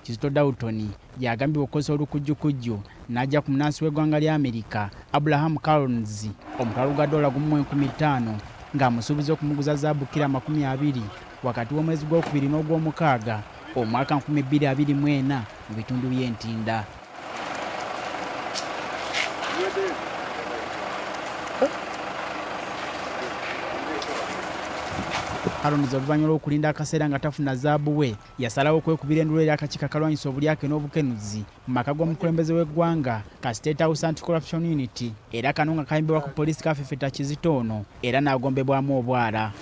Kizito Dawton yagambibwa okukozesa olukujjukujju n'ajja ku munaansi w'eggwanga lya Amerika Abraham Collins omutwalo gwa $15,000 ng'amusuubiza okumuguza zaabu kilo 20 wakati w'omwezi gw'okubiri n'ogw'omukaaga omwaka 2024 mu bitundu by'Entinda. Collins oluvannyuma lw'okulinda akaseera nga tafuna zaabu we yasalawo okwekubira enduulu eri akakiiko akalwanyisa obulyake n'obukenuzi mu maka g'omukulembeze w'eggwanga ka State House Anti-Corruption Unity era kano nga kayimbibwa ku poliisi kafefeta Kizito ono era n'agombebwamu obwala.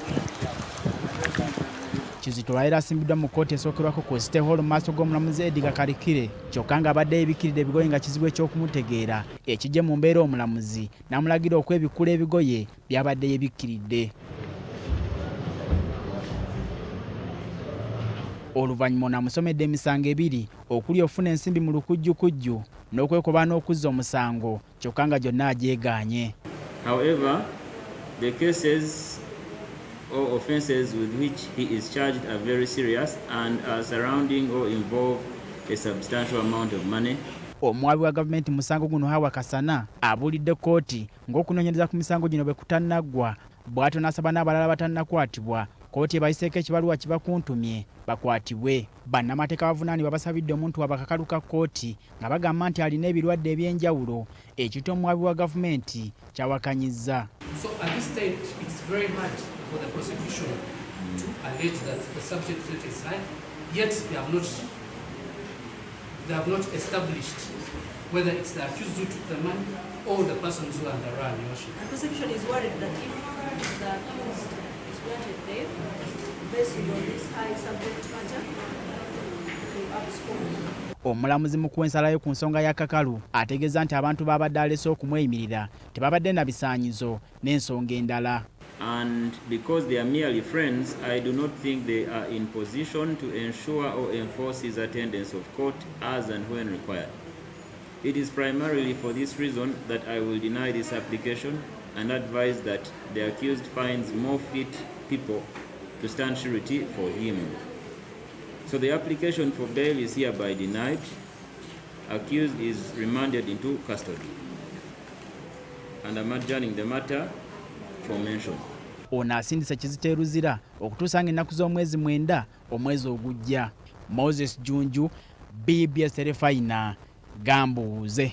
Kizito lwaleero asimbiddwa mu kkooti esookerwako ku City Hall mu maaso g'omulamuzi Edgar Karikire kyokka ng'abadde yeebikkiridde ebigoye nga kizibu eky'okumutegeera ekijje mu mbeera omulamuzi n'amulagira okwebikula ebigoye by'abadde yeebikkiridde. Oluvannyuma n'amusomedde emisango 2 okuli ofuna ensimbi mu lukujjukujju n'okwekoba n'okuzza omusango kyokka nga gyonna agyegaanye. However, the cases or offences with which he is charged are very serious and are surrounding or involve a substantial amount of money. Omuwabi wa gavumenti musango guno Hawa Kasana abuulidde kkooti ng'okunoonyereza ku misango gino bwe kutannaggwa bw'atyo n'asaba n'abalala batannakwatibwa kkooti ebayiseeko ekibaluwa kibakuntumye bakwatibwe. Bannamateeka bavunaanibwa basabidde omuntu abakakalu ka kkooti nga bagamba nti alina ebirwadde eby'enjawulo ekitto omuwabi wa gavumenti kyawakanyizza. So at this stage it's very hard for the prosecution to allege that the subject is right, yet they have not established whether it's the accused who took the money or the persons who underran the ocean. The prosecution is worried that if the accused is granted bail based on this high subject matter, they abscond. Omulamuzi mu kwensalayo ku nsonga ya Kakalu ategeeza nti abantu babadde alese okumweyimirira tebabadde na bisaanyizo n'ensonga endala. And because they are merely friends, I do not think they are in position to ensure or enforce his attendance of court as and when required. It is primarily for this reason that I will deny this application and advise that the accused finds more fit people to stand surety for him. So the application for bail is hereby denied. Accused is remanded into custody. And I'm adjourning the matter for mention. Ono asindise Kizito e Luzira okutuusa ng'ennaku z'omwezi 9 omwezi ogujja. Moses Junju, BBS Terefayina, Gambuuze.